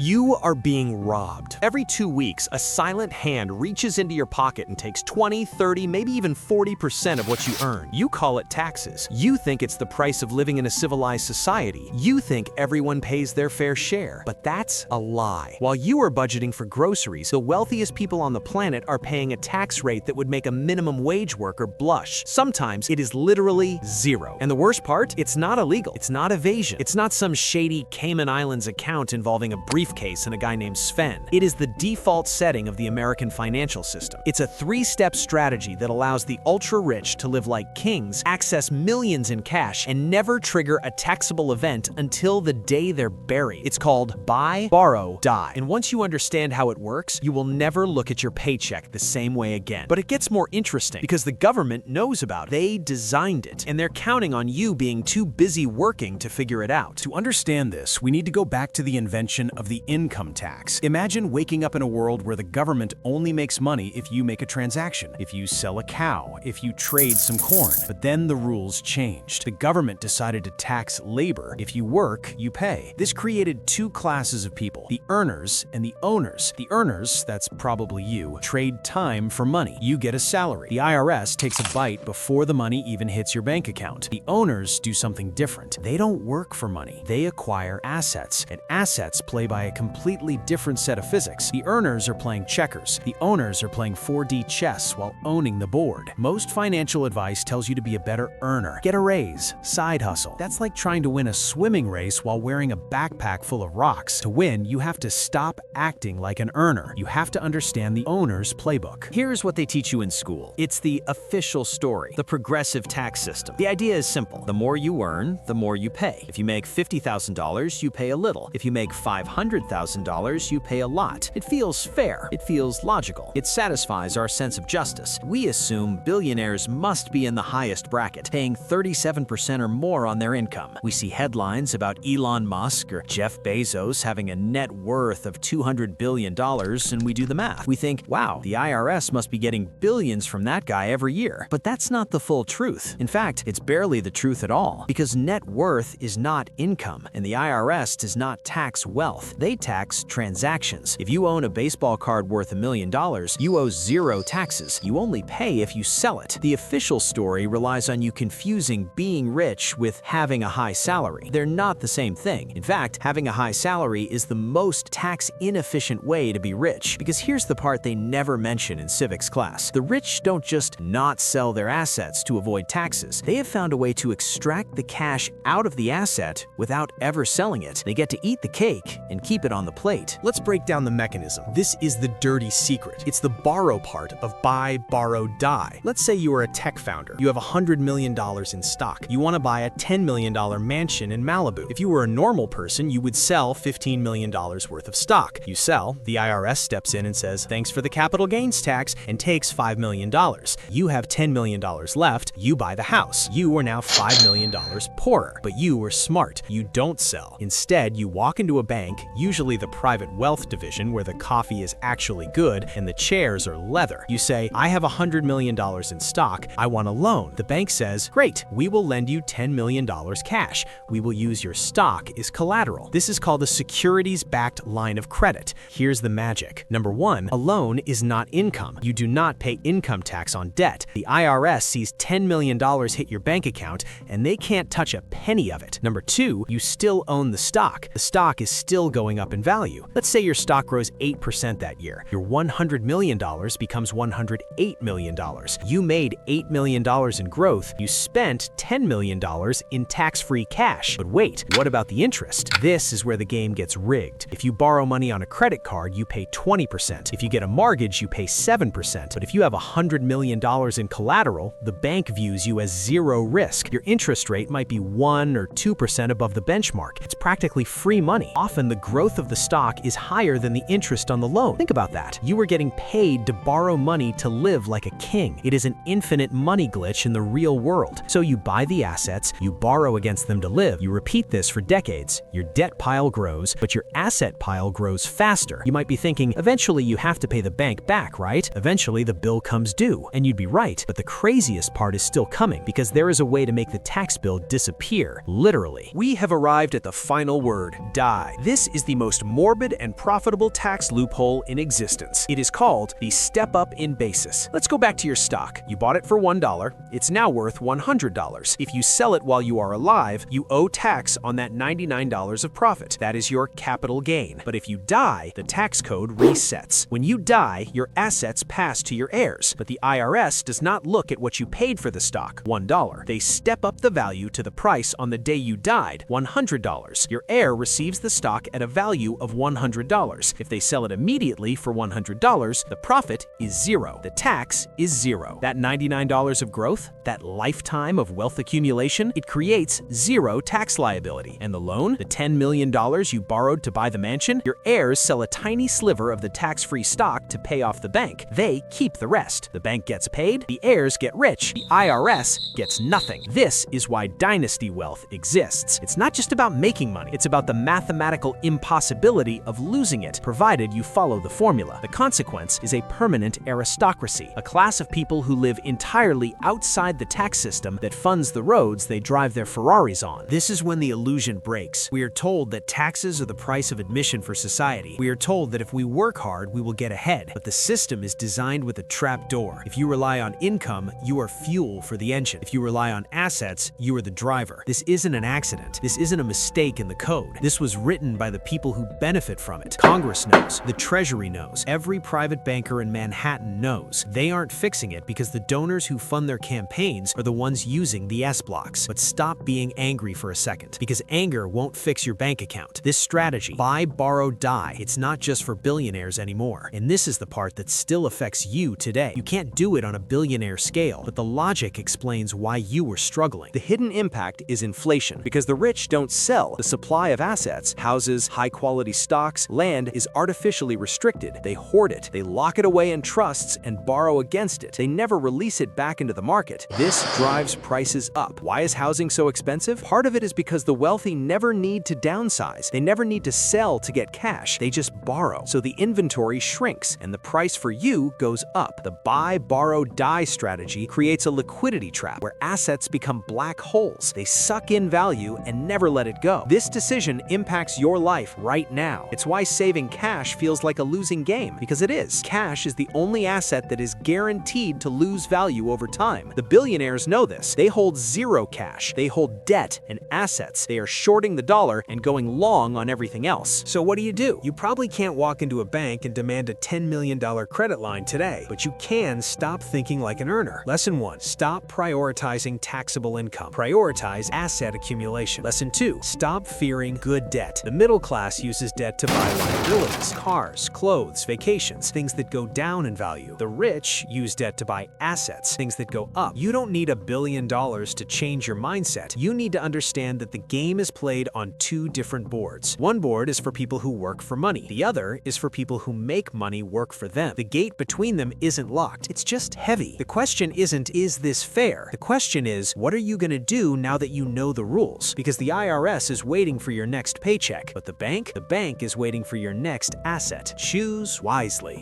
You are being robbed. Every 2 weeks, a silent hand reaches into your pocket and takes 20, 30, maybe even 40% of what you earn. You call it taxes. You think it's the price of living in a civilized society. You think everyone pays their fair share. But that's a lie. While you are budgeting for groceries, the wealthiest people on the planet are paying a tax rate that would make a minimum wage worker blush. Sometimes it is literally zero. And the worst part? It's not illegal. It's not evasion. It's not some shady Cayman Islands account involving a briefcase and a guy named Sven. It is the default setting of the American financial system. It's a 3-step strategy that allows the ultra-rich to live like kings, access millions in cash, and never trigger a taxable event until the day they're buried. It's called buy, borrow, die. And once you understand how it works, you will never look at your paycheck the same way again. But it gets more interesting because the government knows about it. They designed it, and they're counting on you being too busy working to figure it out. To understand this, we need to go back to the invention of the income tax. Imagine waking up in a world where the government only makes money if you make a transaction, if you sell a cow, if you trade some corn. But then the rules changed. The government decided to tax labor. If you work, you pay. This created 2 classes of people, the earners and the owners. The earners, that's probably you, trade time for money. You get a salary. The IRS takes a bite before the money even hits your bank account. The owners do something different. They don't work for money. They acquire assets, and assets play by a completely different set of physics. The earners are playing checkers. The owners are playing 4D chess while owning the board. Most financial advice tells you to be a better earner. Get a raise, side hustle. That's like trying to win a swimming race while wearing a backpack full of rocks. To win, you have to stop acting like an earner. You have to understand the owner's playbook. Here's what they teach you in school. It's the official story, the progressive tax system. The idea is simple. The more you earn, the more you pay. If you make $50,000, you pay a little. If you make $500,000, you pay a lot. It feels fair. It feels logical. It satisfies our sense of justice. We assume billionaires must be in the highest bracket, paying 37% or more on their income. We see headlines about Elon Musk or Jeff Bezos having a net worth of $200 billion, and we do the math. We think, wow, the IRS must be getting billions from that guy every year. But that's not the full truth. In fact, it's barely the truth at all, because net worth is not income, and the IRS does not tax wealth. They tax transactions. If you own a baseball card worth $1 million, you owe 0 taxes. You only pay if you sell it. The official story relies on you confusing being rich with having a high salary. They're not the same thing. In fact, having a high salary is the most tax-inefficient way to be rich, because here's the part they never mention in civics class. The rich don't just not sell their assets to avoid taxes. They have found a way to extract the cash out of the asset without ever selling it. They get to eat the cake and keep it on the plate. Let's break down the mechanism. This is the dirty secret. It's the borrow part of buy, borrow, die. Let's say you are a tech founder. You have $100 million in stock. You want to buy a $10 million mansion in Malibu. If you were a normal person, you would sell $15 million worth of stock. You sell, the IRS steps in and says, thanks for the capital gains tax, and takes $5 million. You have $10 million left. You buy the house. You are now $5 million poorer. But you were smart. You don't sell. Instead, you walk into a bank, usually the private wealth division where the coffee is actually good and the chairs are leather. You say, I have $100 million in stock. I want a loan. The bank says, great, we will lend you $10 million cash. We will use your stock as collateral. This is called a securities-backed line of credit. Here's the magic. Number 1, a loan is not income. You do not pay income tax on debt. The IRS sees $10 million hit your bank account and they can't touch a penny of it. Number 2, you still own the stock. The stock is still going up in value. Let's say your stock grows 8% that year. Your $100 million becomes $108 million. You made $8 million in growth. You spent $10 million in tax-free cash. But wait, what about the interest? This is where the game gets rigged. If you borrow money on a credit card, you pay 20%. If you get a mortgage, you pay 7%. But if you have $100 million in collateral, the bank views you as 0 risk. Your interest rate might be 1 or 2% above the benchmark. It's practically free money. Often the growth of the stock is higher than the interest on the loan. Think about that. You are getting paid to borrow money to live like a king. It is an infinite money glitch in the real world. So you buy the assets, you borrow against them to live. You repeat this for decades. Your debt pile grows, but your asset pile grows faster. You might be thinking, eventually you have to pay the bank back, right? Eventually the bill comes due. And you'd be right, but the craziest part is still coming, because there is a way to make the tax bill disappear, literally. We have arrived at the final word, die. This is the the most morbid and profitable tax loophole in existence. It is called the step-up in basis. Let's go back to your stock. You bought it for $1. It's now worth $100. If you sell it while you are alive, you owe tax on that $99 of profit. That is your capital gain. But if you die, the tax code resets. When you die, your assets pass to your heirs. But the IRS does not look at what you paid for the stock, $1. They step up the value to the price on the day you died, $100. Your heir receives the stock at a value of $100. If they sell it immediately for $100, the profit is zero. The tax is zero. That $99 of growth, that lifetime of wealth accumulation, it creates zero tax liability. And the loan, the $10 million you borrowed to buy the mansion, your heirs sell a tiny sliver of the tax-free stock to pay off the bank. They keep the rest. The bank gets paid, the heirs get rich, the IRS gets nothing. This is why dynasty wealth exists. It's not just about making money, it's about the mathematical impossibility of losing it, provided you follow the formula. The consequence is a permanent aristocracy, a class of people who live entirely outside the tax system that funds the roads they drive their Ferraris on. This is when the illusion breaks. We are told that taxes are the price of admission for society. We are told that if we work hard, we will get ahead. But the system is designed with a trap door. If you rely on income, you are fuel for the engine. If you rely on assets, you are the driver. This isn't an accident. This isn't a mistake in the code. This was written by the people who benefit from it. Congress knows. The Treasury knows. Every private banker in Manhattan knows. They aren't fixing it because the donors who fund their campaigns are the ones using the SBLOCs. But stop being angry for a second, because anger won't fix your bank account. This strategy, buy, borrow, die, it's not just for billionaires anymore. And this is the part that still affects you today. You can't do it on a billionaire scale, but the logic explains why you were struggling. The hidden impact is inflation, because the rich don't sell. The supply of assets, houses, high-quality stocks, land is artificially restricted. They hoard it, they lock it away in trusts and borrow against it. They never release it back into the market. This drives prices up. Why is housing so expensive? Part of it is because the wealthy never need to downsize. They never need to sell to get cash. They just borrow. So the inventory shrinks and the price for you goes up. The buy, borrow, die strategy creates a liquidity trap where assets become black holes. They suck in value and never let it go. This decision impacts your life right now. It's why saving cash feels like a losing game, because it is. Cash is the only asset that is guaranteed to lose value over time. The billionaires know this. They hold zero cash. They hold debt and assets. They are shorting the dollar and going long on everything else. So what do? You probably can't walk into a bank and demand a $10 million credit line today, but you can stop thinking like an earner. Lesson 1, stop prioritizing taxable income. Prioritize asset accumulation. Lesson 2, stop fearing good debt. The middle class uses debt to buy liabilities, cars, clothes, vacations, things that go down in value. The rich use debt to buy assets, things that go up. You don't need $1 billion to change your mindset. You need to understand that the game is played on two different boards. One board is for people who work for money. The other is for people who make money work for them. The gate between them isn't locked. It's just heavy. The question isn't, is this fair? The question is, what are you going to do now that you know the rules? Because the IRS is waiting for your next paycheck, but the bank is waiting for your next asset. Choose wisely.